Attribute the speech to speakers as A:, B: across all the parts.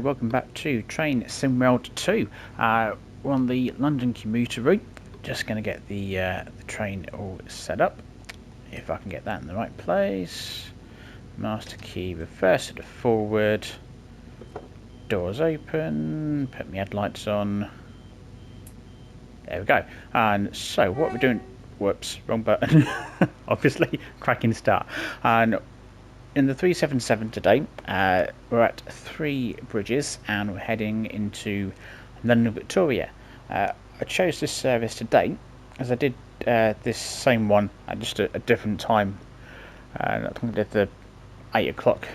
A: Welcome back to Train Sim World 2. We're on the London Commuter route. Just going to get the train all set up. If I can get that in the right place. Master key, reverse it forward. Doors open. Put my headlights on. There we go. And so what we're doing... Whoops, wrong button. Obviously, cracking start. And in the 377 today, we're at 3 bridges and we're heading into London Victoria. I chose this service today as I did this same one at just a different time. I think I did the 8 o'clock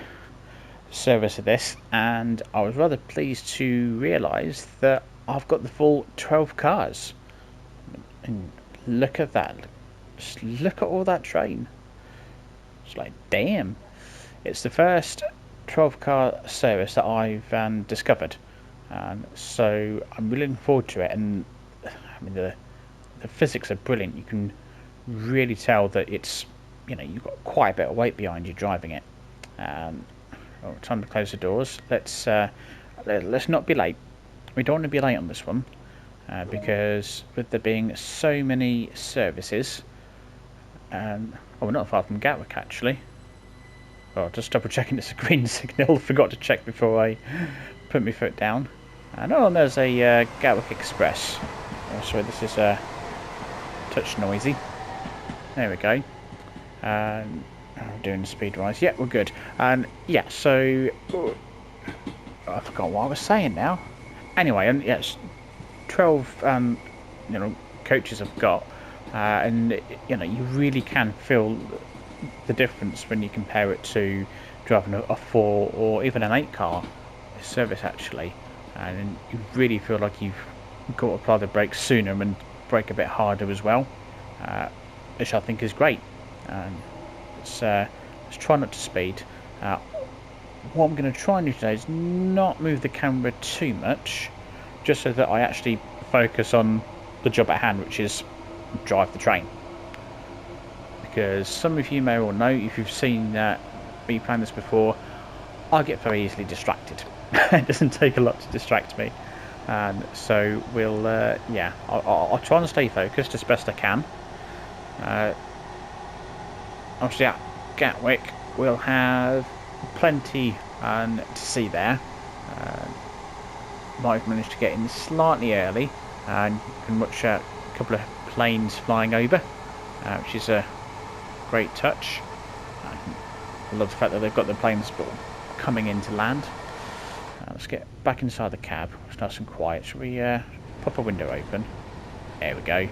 A: service of this, and I was rather pleased to realise that I've got the full 12 cars. And look at that. Just look at all that train. It's like, damn. It's the first 12 car service that I've discovered, and so I'm really looking forward to it. And I mean, the physics are brilliant. You can really tell that it's, you've got quite a bit of weight behind you driving it. Time to close the doors. Let's not be late. We don't want to be late on this one because with there being so many services, we're not far from Gatwick actually. Oh, just double checking it's a green signal. Forgot to check before I put my foot down. And there's a Gatwick Express. Oh, sorry, this is touch noisy. There we go. Doing the speed rise. Yeah, we're good. And yeah, so I forgot what I was saying now. Anyway, and yes, 12 coaches I've got, and you really can feel the difference when you compare it to driving a 4 or even an 8 car service actually, and you really feel like you've got to apply the brakes sooner and brake a bit harder as well, which I think is great. Let's try not to speed. What I'm going to try and do today is not move the camera too much, just so that I actually focus on the job at hand, which is drive the train. Because some of you may all know, if you've seen me playing this before, I get very easily distracted. It doesn't take a lot to distract me, and so we'll I'll try and stay focused as best I can. Obviously at Gatwick we'll have plenty to see there. Might have managed to get in slightly early, and you can watch a couple of planes flying over, which is a great touch. I love the fact that they've got the planes coming in to land. Let's get back inside the cab. It's nice and quiet. Shall we pop a window open? There we go.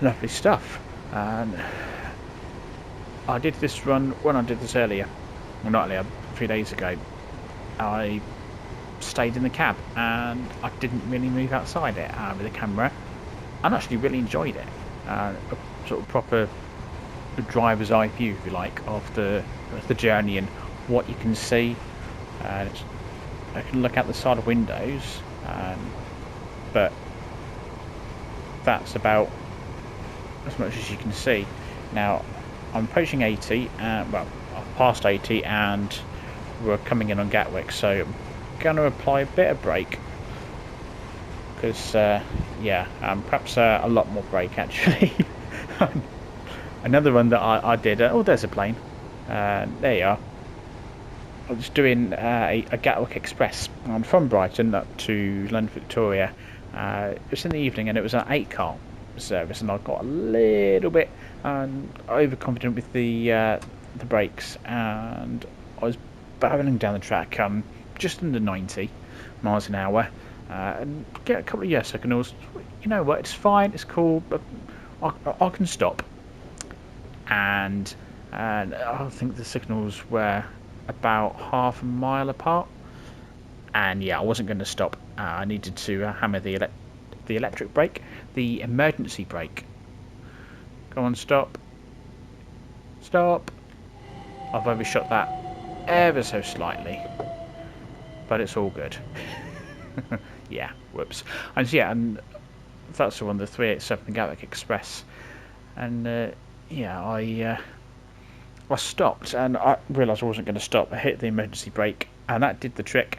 A: Lovely stuff. And I did this run when I did this earlier. Well, not earlier, 3 days ago. I stayed in the cab and I didn't really move outside it with the camera. I actually really enjoyed it. A sort of proper driver's eye view, if you like, of the journey and what you can see. I can look out the side of windows, but that's about as much as you can see. Now I'm approaching 80, well, I've passed 80 and we're coming in on Gatwick, so I'm going to apply a bit of brake because perhaps a lot more brake actually. Another one that I did, there's a plane, there you are. I was doing a Gatwick Express from Brighton up to London Victoria. It was in the evening and it was an 8 car service, and I got a little bit overconfident with the brakes, and I was barreling down the track just under 90 miles an hour, and get a couple of signals. You know what, it's fine, it's cool, but I can stop. And I think the signals were about half a mile apart, and yeah, I wasn't going to stop. I needed to hammer the electric brake, the emergency brake. Go on, stop. I've overshot that ever so slightly, but it's all good. Yeah, whoops. And that's the one, the 387 Gatwick Express, and I stopped, and I realised I wasn't going to stop. I hit the emergency brake And that did the trick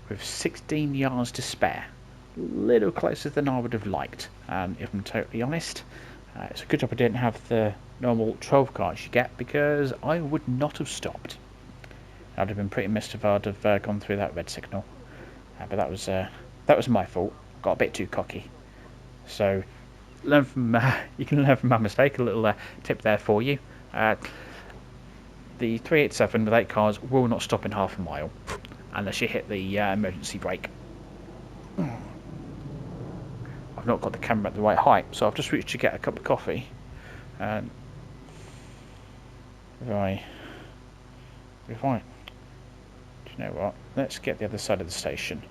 A: with 16 yards to spare. A little closer than I would have liked, if I'm totally honest. It's a good job I didn't have the normal 12 cars you get, because I would not have stopped. I'd have been pretty missed if I'd have gone through that red signal. But that was my fault. Got a bit too cocky. So learn from you can learn from my mistake. A little tip there for you. The 387 with 8 cars will not stop in half a mile unless you hit the emergency brake. I've not got the camera at the right height, so I've just reached to get a cup of coffee. Right. Do you know what? Let's get the other side of the station.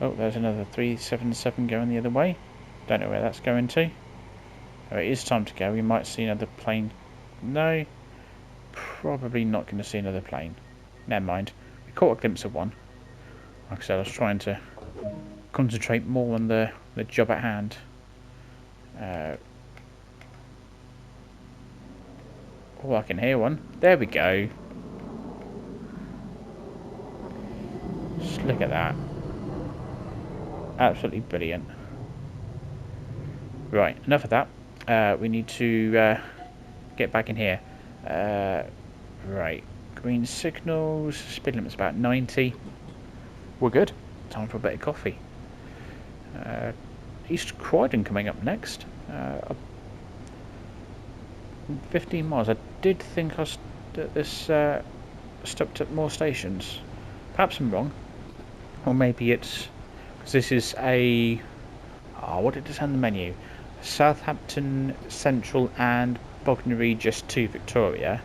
A: Oh, there's another 377 going the other way. Don't know where that's going to. Oh, it is time to go. We might see another plane. No, probably not going to see another plane. Never mind. We caught a glimpse of one. Like I said, I was trying to concentrate more on the job at hand. Oh, I can hear one. There we go. Just look at that. Absolutely brilliant. Right, enough of that. We need to get back in here. Right, green signals. Speed limit's about 90. We're good. Time for a bit of coffee. East Croydon coming up next. 15 miles. I did think this stopped at more stations. Perhaps I'm wrong. Or maybe it's... This is a... what did it say on the menu? Southampton Central and Bognor Regis to Victoria.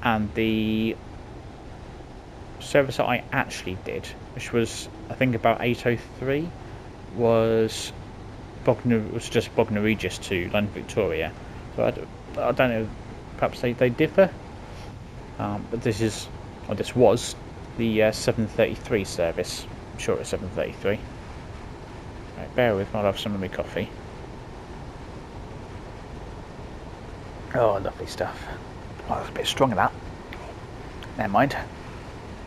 A: And the service that I actually did, which was I think about 8:03, was just Bognor Regis to London Victoria. So I don't know. Perhaps they differ. But this was the 7:33 service. I'm sure it's 7:33. Right, bear with me, I'll have some of my coffee. Oh, lovely stuff. Oh, that's a bit strong of that. Never mind.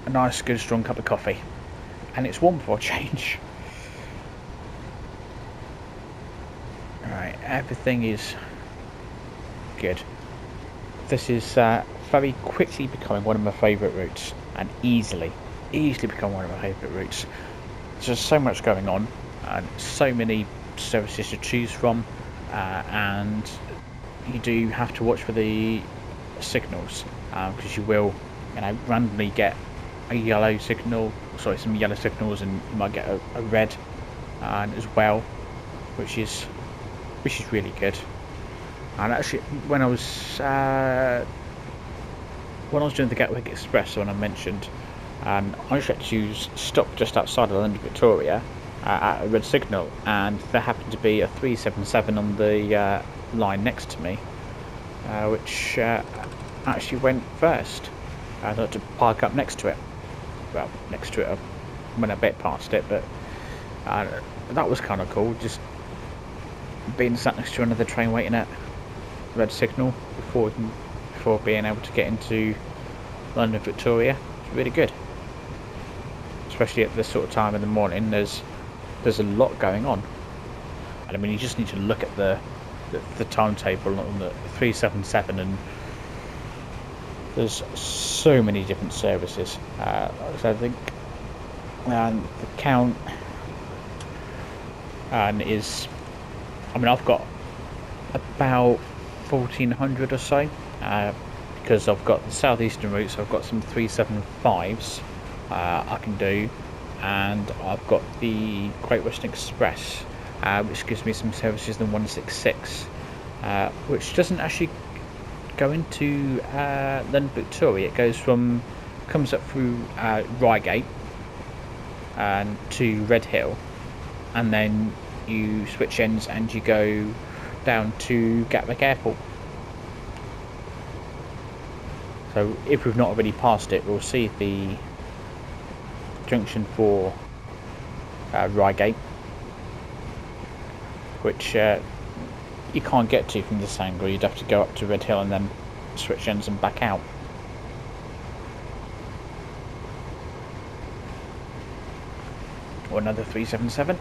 A: A nice, good, strong cup of coffee. And it's warm for a change. Right, everything is good. This is very quickly becoming one of my favourite routes. And easily become one of my favourite routes. There's just so much going on. And so many services to choose from. And you do have to watch for the signals. Because you will, randomly get a yellow signal, some yellow signals, and you might get a red as well, which is really good. And actually, when I was doing the Gatwick Express, when I mentioned, I actually had to stop just outside of London Victoria at a red signal, and there happened to be a 377 on the line next to me, which actually went first. I had to park up next to it. Well, next to it, I went a bit past it, but that was kind of cool. Just being sat next to another train waiting at red signal before being able to get into London Victoria. It's really good, especially at this sort of time in the morning. There's a lot going on, and I mean, you just need to look at the timetable on the 377, and there's so many different services. So I think the count is, I've got about 1,400 or so, because I've got the southeastern route, so I've got some 375s I can do, and I've got the Great Western Express, which gives me some services in 166, which doesn't actually go into London Victoria. It comes up through Reigate and to Red Hill, and then you switch ends and you go down to Gatwick Airport. So if we've not already passed it, we'll see the junction for Reigate, which you can't get to from this angle. You'd have to go up to Red Hill and then switch ends and back out. Or another 377.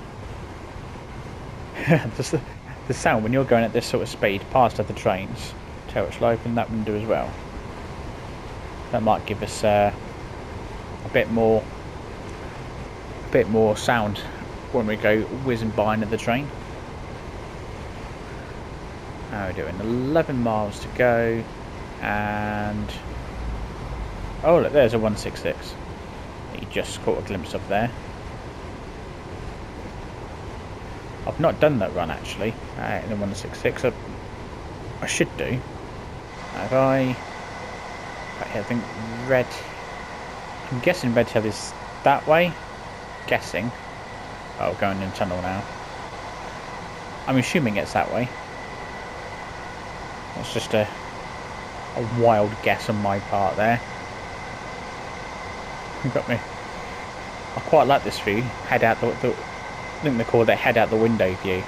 A: The sound when you're going at this sort of speed past other trains. Tell it, shall I open that window as well? That might give us a bit more sound when we go whizzing by another train. How are we doing? 11 miles to go, and oh look, there's a 166 that you just caught a glimpse of there. I've not done that run actually in the 166. I should do. Have I? I think Red. I'm guessing Red Hill is that way. Guessing. Oh, going in tunnel now. I'm assuming it's that way. That's just a wild guess on my part there. You got me. I quite like this view. Head out the I think they call it head out the window view.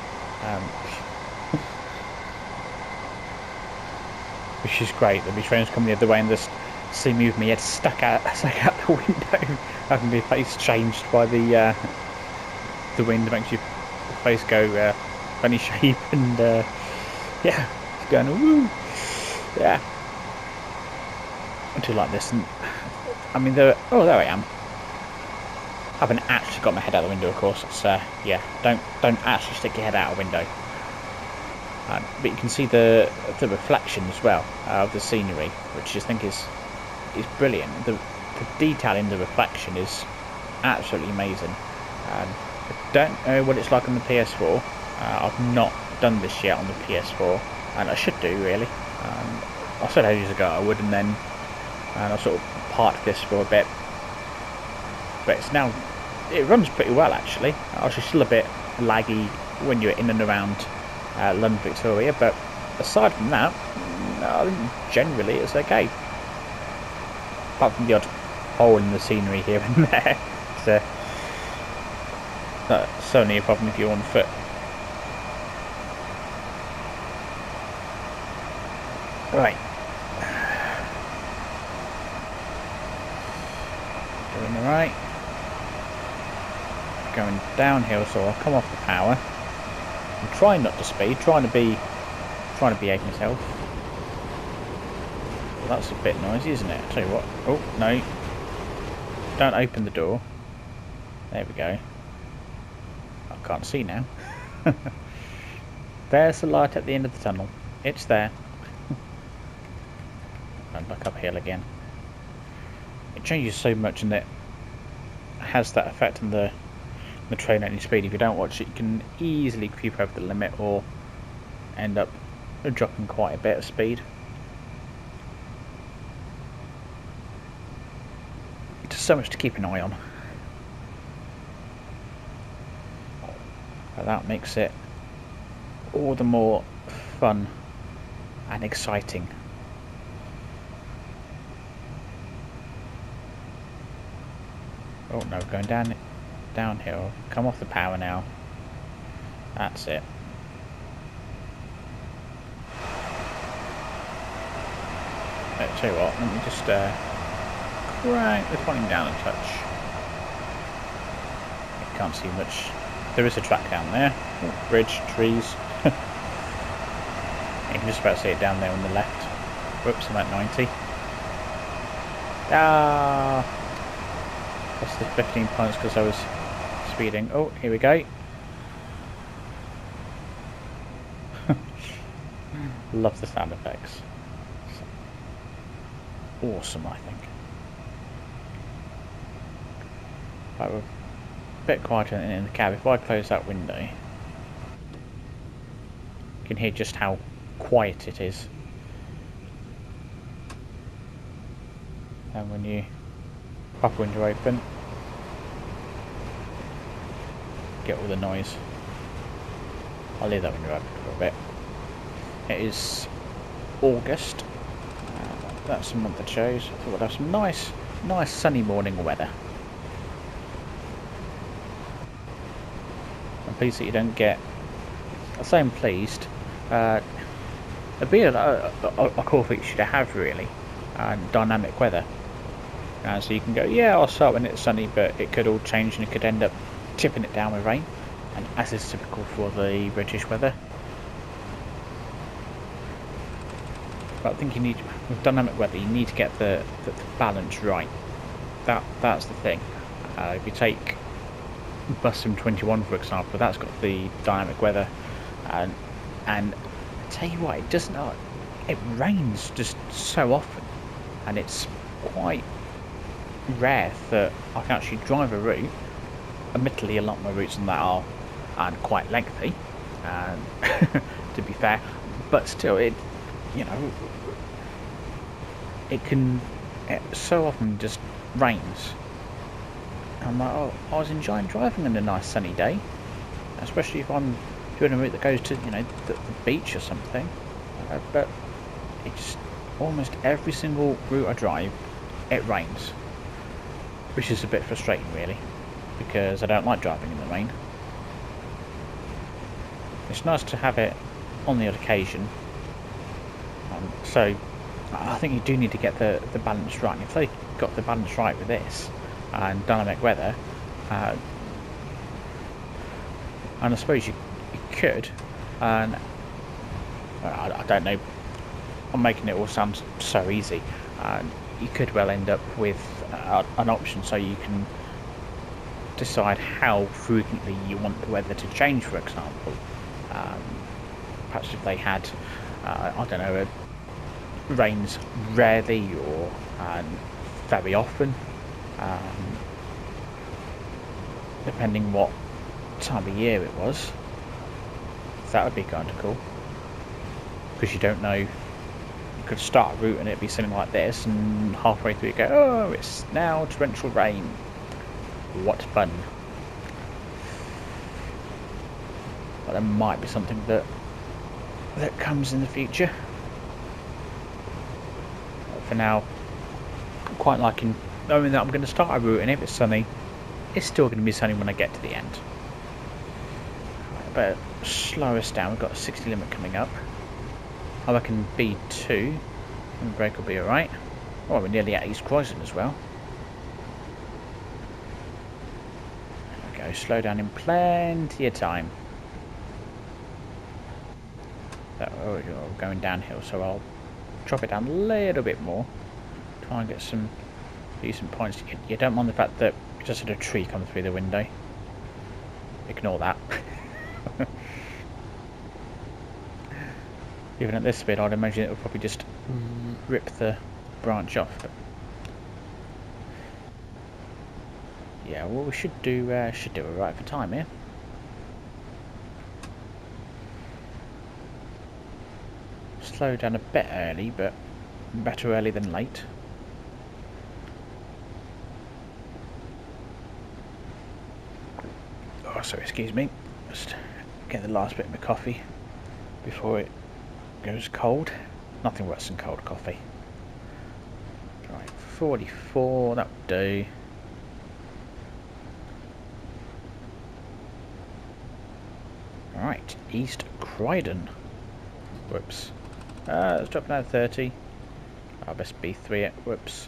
A: Which is great. There'll be trains coming the other way and just see me with my head stuck out the window, having my face changed by the wind. It makes your face go funny shape, and yeah, it's going woo. Yeah, I do like this, and I mean, there I am. I haven't actually got my head out the window, of course. It's yeah, don't actually stick your head out a window. But you can see the reflection as well of the scenery, which I think is brilliant. The detail in the reflection is absolutely amazing. I don't know what it's like on the PS4. I've not done this yet on the PS4, and I should do really. I said ages ago I would, and I sort of parked this for a bit. But it runs pretty well actually. Obviously still a bit laggy when you're in and around London Victoria, but aside from that, I think generally it's okay. Apart from the odd hole in the scenery here and there. That's only a problem if you're on foot. Right. Doing alright. Going downhill, so I'll come off the power. I'm trying not to speed, trying to behave myself. Well, that's a bit noisy, isn't it? I'll tell you what. Oh no! Don't open the door. There we go. I can't see now. There's the light at the end of the tunnel. It's there. And back uphill again. It changes so much, and it has that effect on the train at any speed. If you don't watch it, you can easily creep over the limit or end up dropping quite a bit of speed. Just so much to keep an eye on. But that makes it all the more fun and exciting. Oh no, going downhill. Come off the power now. That's it. I'll tell you what, let me just crank the volume down a touch. You can't see much. There is a track down there. Oh, bridge, trees. You can just about see it down there on the left. Whoops, I'm at 90. Ah! That's the 15 points because I was speeding. Oh, here we go. Love the sound effects. Awesome, I think. Right, we're a bit quieter in the cab. If I close that window, you can hear just how quiet it is. And when you pop the window open, get all the noise. I'll leave that window open for a bit. It is August. That's the month I chose. I thought we'd have some nice sunny morning weather. I'm pleased that you don't get. I say I'm pleased. It'd be a cool feature to have, really, dynamic weather. So you can go, yeah, I'll start when it's sunny, but it could all change and it could end up tipping it down with rain, and as is typical for the British weather. But I think you need, with dynamic weather, you need to get the balance right. That's the thing. If you take Bus Sim 21, for example, that's got the dynamic weather, and I tell you what, it doesn't. It rains just so often, and it's quite rare that I can actually drive a route. Admittedly, a lot of my routes on that are quite lengthy, to be fair, but still, it so often just rains. I'm like, oh, I was enjoying driving on a nice sunny day, especially if I'm doing a route that goes to the beach or something. But it's almost every single route I drive, it rains, which is a bit frustrating, really, because I don't like driving in the rain. It's nice to have it on the odd occasion. So I think you do need to get the balance right. And if they got the balance right with this and dynamic weather, and I suppose you could, and I don't know, I'm making it all sound so easy, you could well end up with an option so you can decide how frequently you want the weather to change, for example. Perhaps if they had, I don't know, rains rarely or very often, depending what time of year it was. That would be kind of cool, because you don't know, you could start a route and it'd be something like this, and halfway through you go, oh, it's now torrential rain. What fun. But there might be something that comes in the future. For now, I'm quite liking knowing that I'm going to start a route, and if it's sunny, it's still going to be sunny when I get to the end. But slow us down. We've got a 60 limit coming up. I reckon B2 and the brake will be alright. Oh, we're nearly at East Croydon as well. There we go. Slow down in plenty of time. Oh, you're going downhill, so I'll drop it down a little bit more. Try and get some decent points. You don't mind the fact that we just had a tree come through the window. Ignore that. Even at this speed, I'd imagine it would probably just rip the branch off. But yeah, well, we should do alright for time here. Slow down a bit early, but better early than late. Oh, sorry, excuse me. Just get the last bit of my coffee before it goes cold. Nothing worse than cold coffee. Right, 44, that would do. Right, East Croydon. Whoops. Let's drop down to 30. I'll best B3 it. Whoops.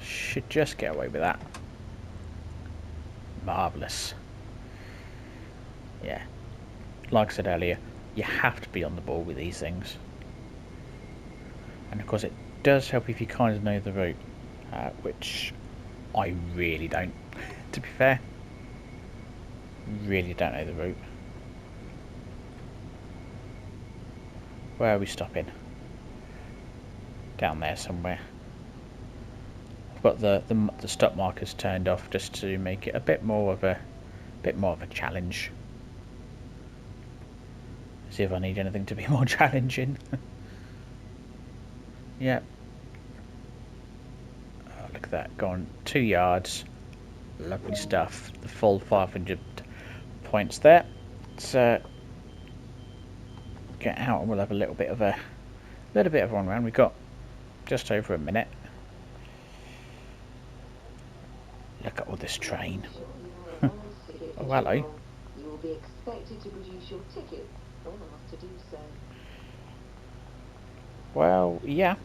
A: Should just get away with that. Marvellous. Yeah. Like I said earlier, you have to be on the ball with these things. And of course it does help if you kind of know the route. Which I really don't, to be fair. Really don't know the route. Where are we stopping? Down there somewhere. I've got the stop markers turned off just to make it a bit more of a challenge. See if I need anything to be more challenging. Yep. Oh, look at that, gone 2 yards. Lovely stuff. The full 500 points there. So get out and we'll have a little bit of a run round. We've got just over a minute. Look at all this train. Oh, hello.
B: be expected to produce your ticket when asked to do so.
A: Well, yeah.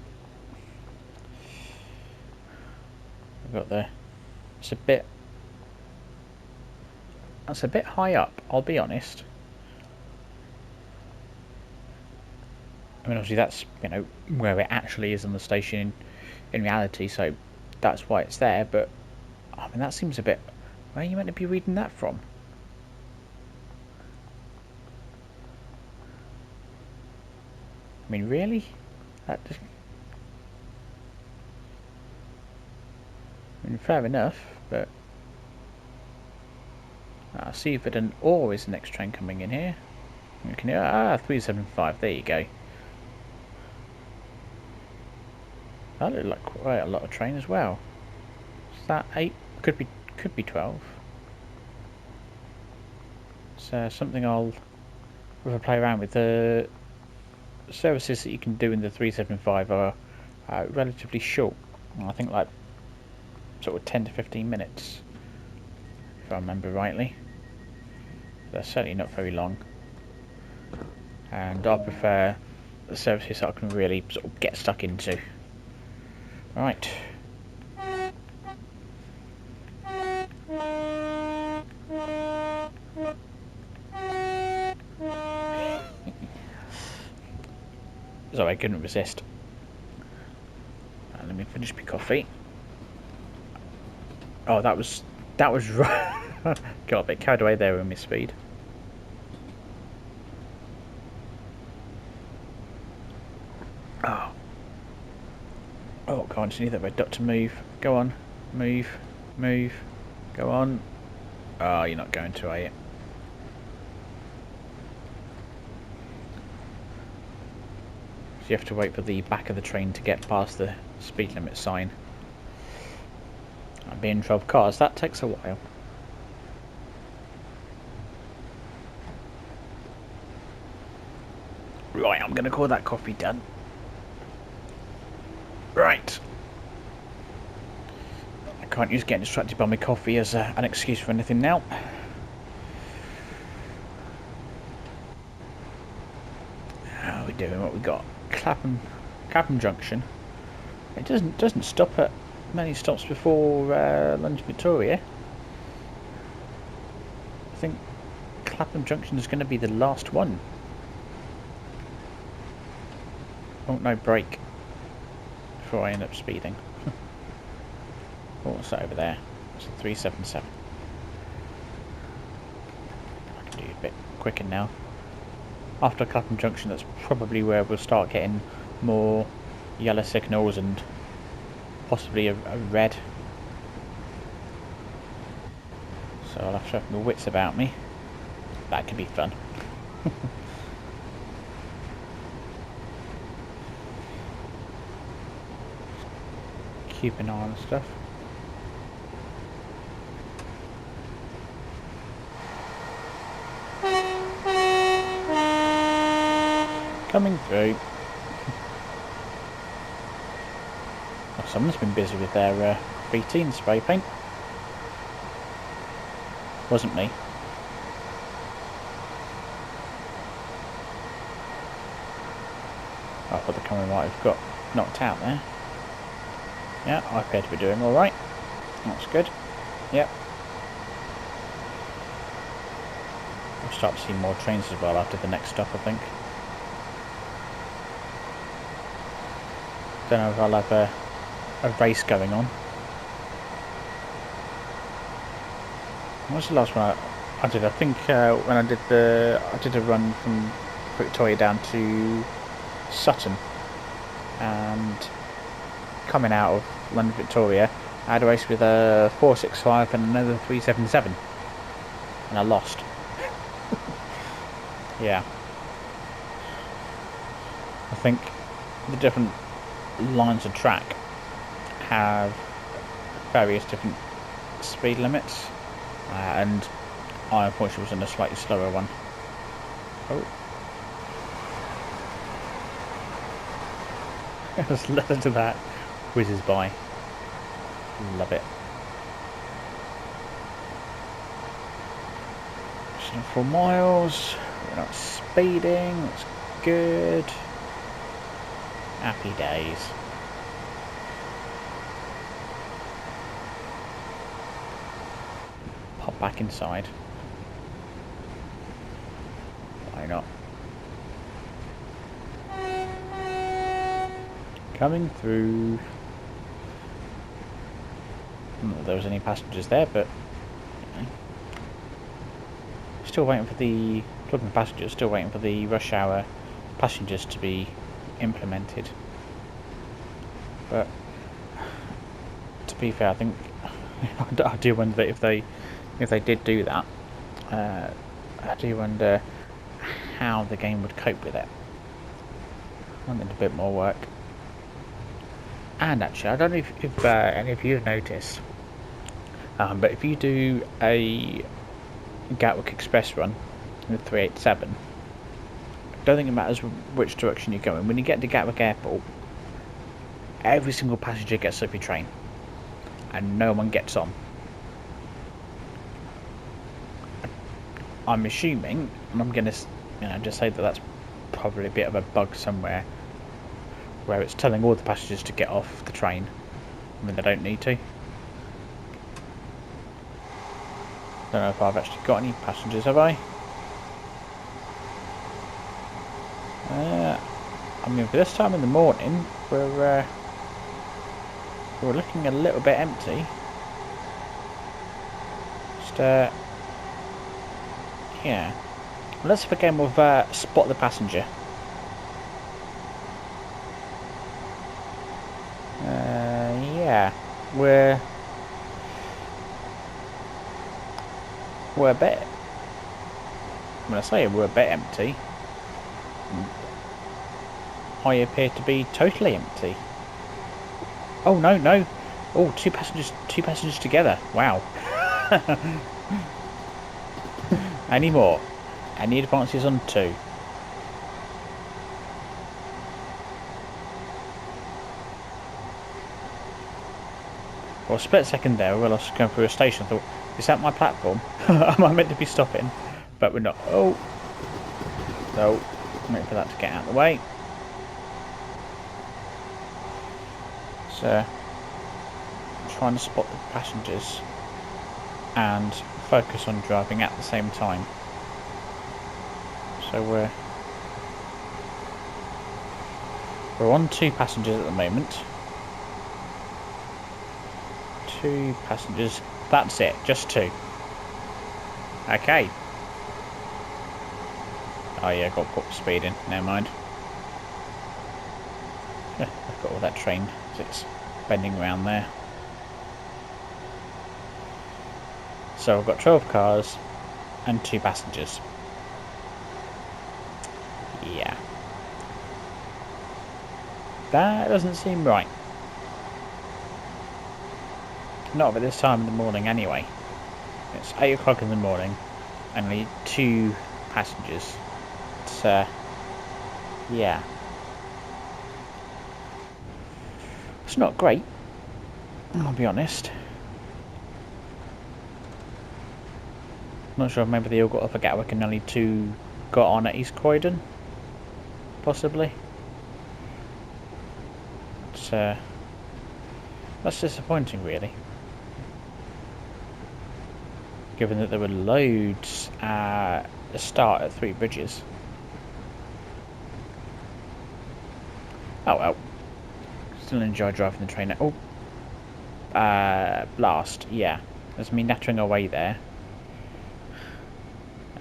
A: I've got the... It's a bit... That's a bit high up, I'll be honest. I mean, obviously that's, you know, where it actually is on the station in reality, so that's why it's there, but... I mean, that seems a bit... Where are you meant to be reading that from? I mean, really? That just... I mean, fair enough, but... I see if an ore is the next train coming in here. You can hear, 375, there you go. That looked like quite a lot of train as well. Is that 8? Could be 12. So something I'll have a play around with. The services that you can do in the 375 are relatively short. I think like sort of 10 to 15 minutes, if I remember rightly. They're certainly not very long. And I prefer the services that I can really sort of get stuck into. Right. Sorry, I couldn't resist. Let me finish my coffee. Oh, that was right. Got a bit carried away there with my speed. Oh, God, I just need that red dot to move. Go on. Move. Move. Go on. Oh, you're not going to, are you? So you have to wait for the back of the train to get past the speed limit sign. Being 12 cars, that takes a while. Right, I'm going to call that coffee done. Right. I can't use getting distracted by my coffee as an excuse for anything now. How are we doing? What we got? Clapham Junction. It doesn't stop at many stops before London Victoria. I think Clapham Junction is going to be the last one. Oh, no, brake before I end up speeding. What's that over there? It's a 377. I can do it a bit quicker now. After Clapham Junction, that's probably where we'll start getting more yellow signals and possibly a red. So I'll have to have my wits about me. That could be fun. Keep an eye on stuff. Coming through. Oh, someone's been busy with their graffiti and spray paint. Wasn't me. I thought the camera might have got knocked out there. Yeah, I appear to be doing alright. That's good. Yep. We'll start to see more trains as well after the next stop, I think. Don't know if I'll have a race going on. What was the last one I did? I think when I did a run from Victoria down to Sutton, and coming out of London Victoria, I had a race with a 465 and another 377, and I lost. Yeah, I think the different lines of track have various different speed limits, and I unfortunately was in a slightly slower one. Oh. Just listen to that. Whizzes by. Love it. less than 4 miles. We're not speeding. That's good. Happy days. Pop back inside. Why not? Coming through. Not that there was any passengers there, but you know. Still waiting for the talking passengers. Still waiting for the rush hour passengers to be implemented. But to be fair, I think I do wonder if they did do that. I do wonder how the game would cope with it. I want it a bit more work. And actually, I don't know if any of you have noticed, but if you do a Gatwick Express run with 387, I don't think it matters which direction you're going. When you get to Gatwick Airport, every single passenger gets off your train, and no one gets on. I'm assuming, and I'm gonna, just say that that's probably a bit of a bug somewhere, where it's telling all the passengers to get off the train when they don't need to. Don't know if I've actually got any passengers, have I? I mean, for this time in the morning, we're looking a little bit empty. Just yeah. Let's have a game of spot the passenger. Yeah, we're a bit. When I say we're a bit empty, I appear to be totally empty. Oh no! Oh, two passengers together. Wow. Any more? Any advances on 2? For a split second there, while I was going through a station, I thought, is that my platform? Am I meant to be stopping? But we're not. Oh! So, wait for that to get out of the way. So, trying to spot the passengers and focus on driving at the same time. So we're on 2 passengers at the moment. 2 passengers. That's it. Just 2. Okay. Oh yeah, got caught speeding. Never mind. I've got all that train as it's bending around there. So I've got 12 cars and 2 passengers. Yeah. That doesn't seem right. Not at this time in the morning anyway. It's 8 o'clock in the morning and only 2 passengers. It's yeah. It's not great, I'll be honest. Not sure if maybe they all got off at Gatwick and only 2 got on at East Croydon. Possibly. It's, that's disappointing, really. Given that there were loads at the start at 3 Bridges. Oh well. Still enjoy driving the train. Oh. Blast. Yeah. There's me nattering away there.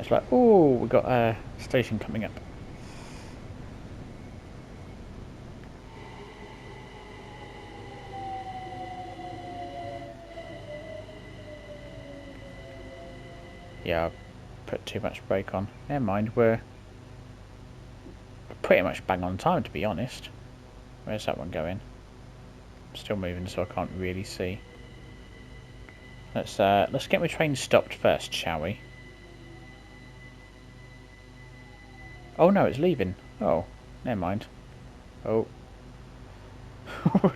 A: It's like, oh, we've got a station coming up. Yeah, I've put too much brake on. Never mind, we're pretty much bang on time, to be honest. Where's that one going? Still moving, so I can't really see. Let's get my train stopped first, shall we? Oh no, it's leaving. Oh, never mind. Oh.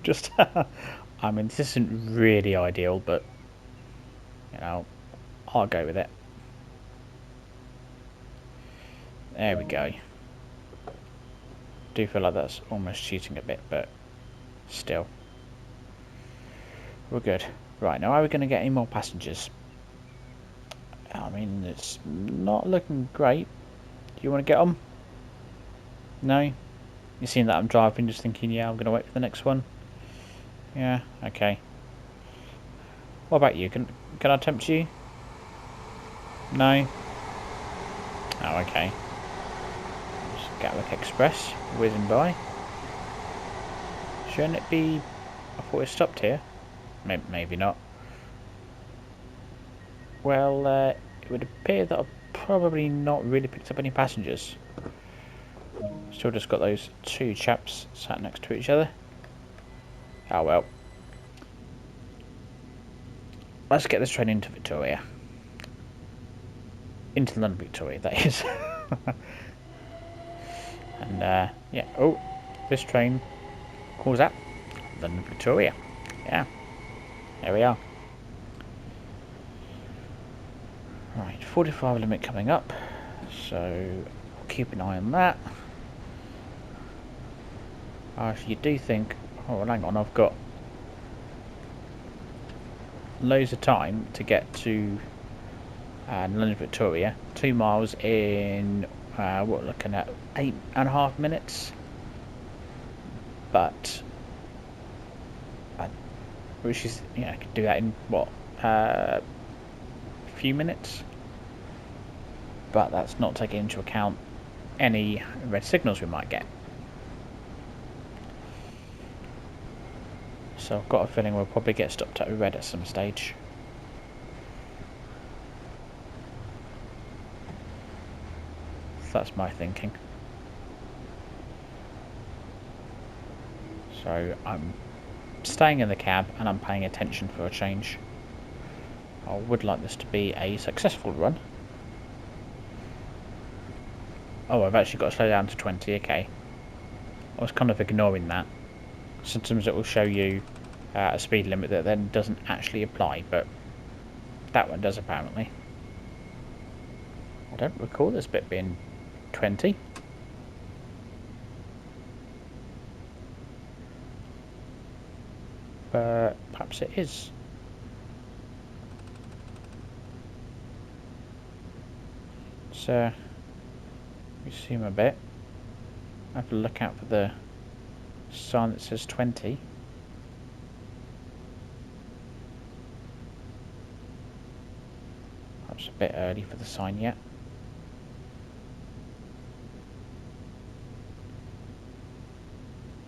A: Just, I mean, this isn't really ideal, but, you know, I'll go with it. There we go. Do feel like that's almost cheating a bit, but still. We're good. Right, now are we going to get any more passengers? I mean, it's not looking great. Do you want to get on? No? You seen that I'm driving, just thinking, yeah, I'm going to wait for the next one? Yeah, okay. What about you? Can I tempt you? No? Oh, okay. Just Gatwick Express, whizzing by. Shouldn't it be... I thought it stopped here. Maybe not. Well, it would appear that I've probably not really picked up any passengers. Still just got those two chaps sat next to each other. Oh well. Let's get this train into Victoria. Into London Victoria, that is. And, yeah. Oh, this train calls out London Victoria. Yeah. There we are. Right, 45 limit coming up. So, keep an eye on that. If you do think, oh, well, hang on, I've got loads of time to get to London Victoria. 2 miles in, what we're looking at, 8.5 minutes. But, which is, yeah, I could do that in, what, a few minutes? But that's not taking into account any red signals we might get. So I've got a feeling we'll probably get stopped at red at some stage. So that's my thinking. So I'm staying in the cab and I'm paying attention for a change. I would like this to be a successful run. Oh, I've actually got to slow down to 20, okay. I was kind of ignoring that. Sometimes it will show you a speed limit that then doesn't actually apply, but that one does apparently. I don't recall this bit being 20. But perhaps it is. So, zoom a bit. Have to look out for the sign that says 20. Perhaps a bit early for the sign yet.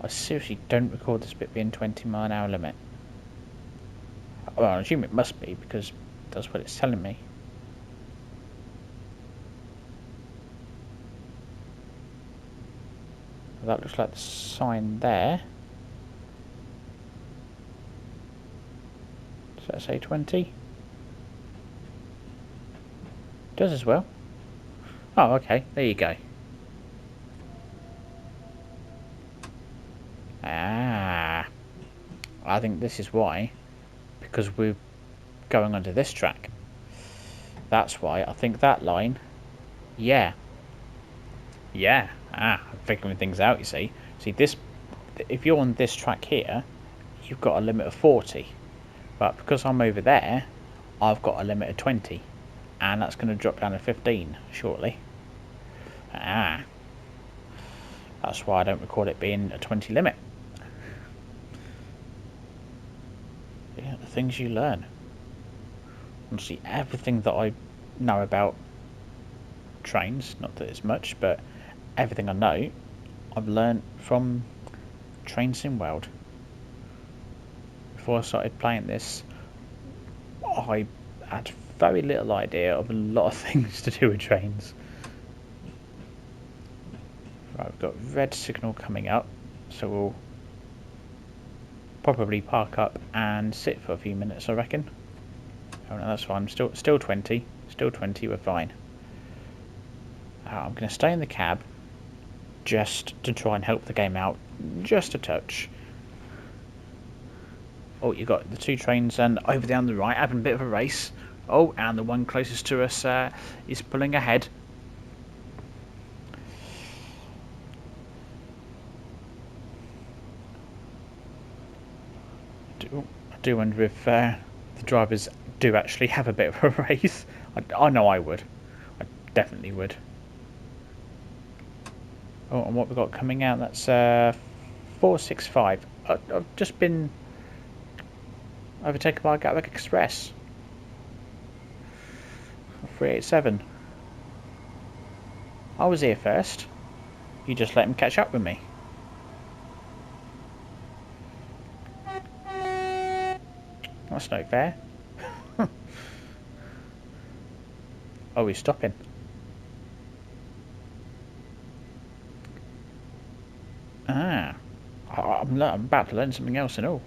A: I seriously don't recall this bit being 20-mile-an-hour limit. Well, I assume it must be because that's what it's telling me. That looks like the sign there. Does that say 20? Does as well. Oh, okay. There you go. Ah. I think this is why. Because we're going onto this track. That's why. I think that line... Yeah. Yeah. I'm figuring things out, you see. See, this... If you're on this track here, you've got a limit of 40. But because I'm over there, I've got a limit of 20. And that's going to drop down to 15 shortly. That's why I don't recall it being a 20 limit. Yeah, the things you learn. Honestly, everything that I know about trains, not that it's much, but everything I know, I've learned from Train Sim World. Before I started playing this, I had very little idea of a lot of things to do with trains. Right, we've got red signal coming up, so we'll probably park up and sit for a few minutes, I reckon. Oh no, that's fine. Still 20. Still 20, we're fine. I'm going to stay in the cab just to try and help the game out just a touch. Oh, you've got the two trains and over there on the right having a bit of a race. Oh, and the one closest to us is pulling ahead. I do wonder if the drivers do actually have a bit of a race. I know I would. I definitely would. Oh, and what we've got coming out, that's 465. I've just been overtaken by Gatwick Express. 387. I was here first. You just let him catch up with me. That's no fair. Oh, he's stopping. Ah. I'm about to learn something else and all.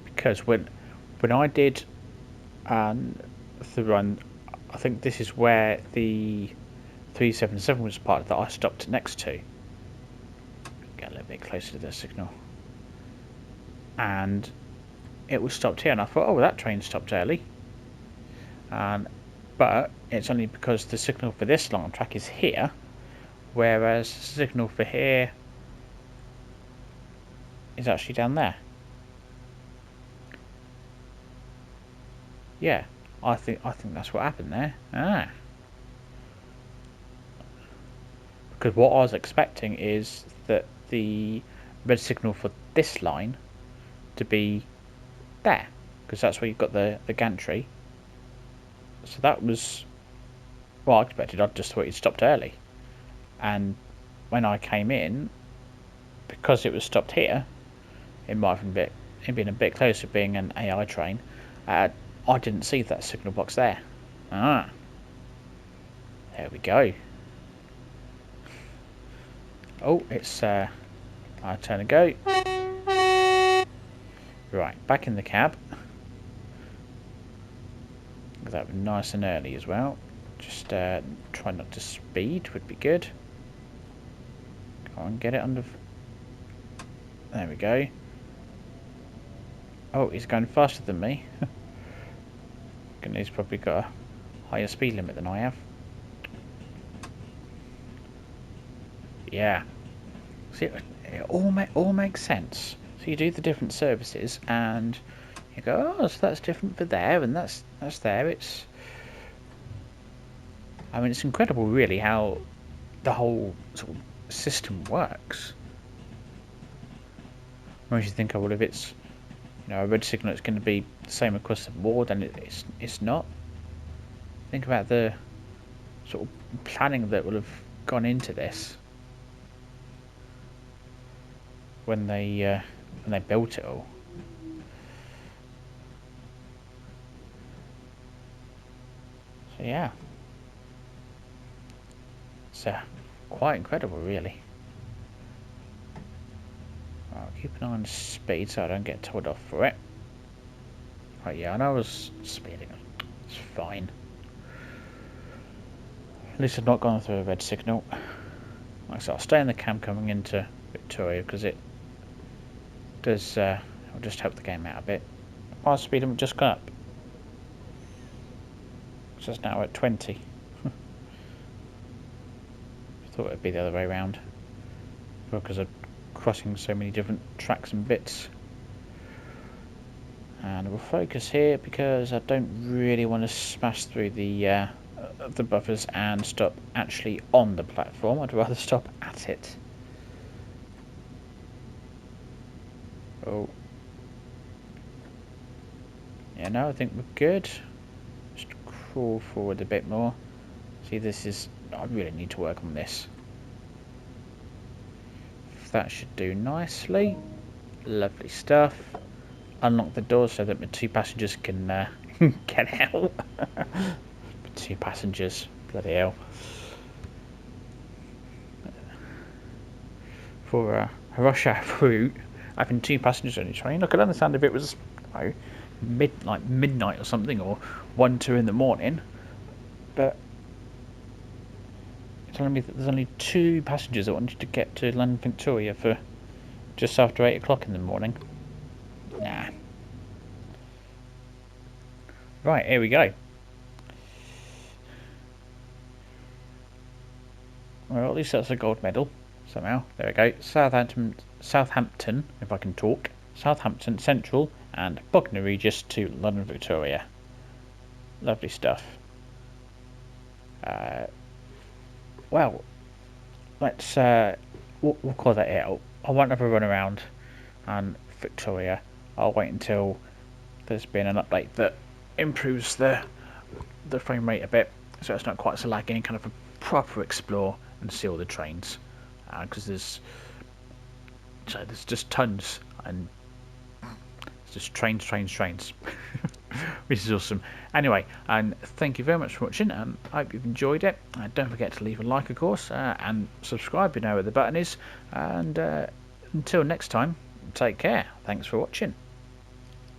A: Because when I did the run, I think this is where the 377 was parked that I stopped next to. Get a little bit closer to the signal. And it was stopped here, and I thought, oh, that train stopped early. But it's only because the signal for this long track is here, whereas the signal for here is actually down there. Yeah, I think that's what happened there. Ah. Because what I was expecting is that the red signal for this line to be there, because that's where you've got the gantry. So that was what I expected. I just thought it stopped early, and when I came in, because it was stopped here, it might have been a bit closer, being an AI train. I didn't see that signal box there. Ah, there we go. Oh, it's our turn to go. Right, back in the cab. That would be nice and early as well. Just try not to speed would be good. Come on, get it under. There we go. Oh, he's going faster than me. He's probably got a higher speed limit than I have. Yeah. See, it all makes sense. So you do the different services, and you go, oh, so that's different for there, and that's there. I mean, it's incredible, really, how the whole sort of system works. Whereas you think, oh, well, if it's a red signal, it's going to be the same across the board, and it's not. Think about the sort of planning that will have gone into this when they built it all. So yeah, it's quite incredible, really. I'll keep an eye on the speed so I don't get told off for it. Right, yeah, I know I was speeding. It's fine. At least I've not gone through a red signal. Like I said, I'll stay in the cam coming into Victoria because it does will just help the game out a bit. My speed limit just gone up. So it's now at 20. I thought it'd be the other way around. Because I'm crossing so many different tracks and bits. And we'll focus here because I don't really want to smash through the buffers and stop actually on the platform. I'd rather stop at it. Oh. Yeah, no, I think we're good. Just crawl forward a bit more. See, I really need to work on this. That should do nicely. Lovely stuff. Unlock the door so that my two passengers can get out. 2 passengers, bloody hell. For a rush hour route, having 2 passengers on your train, I could understand if it was midnight or something, or 1-2 in the morning, but you're telling me that there's only 2 passengers that wanted to get to London Victoria for just after 8 o'clock in the morning. Nah. Right, here we go. Well, at least that's a gold medal. somehow. There we go. Southampton, if I can talk. Southampton Central and Bognor Regis to London Victoria. Lovely stuff. Well, let's we'll call that it. I won't have a run around and Victoria. I'll wait until there's been an update that improves the frame rate a bit, so it's not quite so laggy, and kind of a proper explore and see all the trains, because there's just tons, and it's just trains, which is awesome. Anyway, and thank you very much for watching. I hope you've enjoyed it. Don't forget to leave a like, of course, and subscribe. You know where the button is. And until next time, take care. Thanks for watching.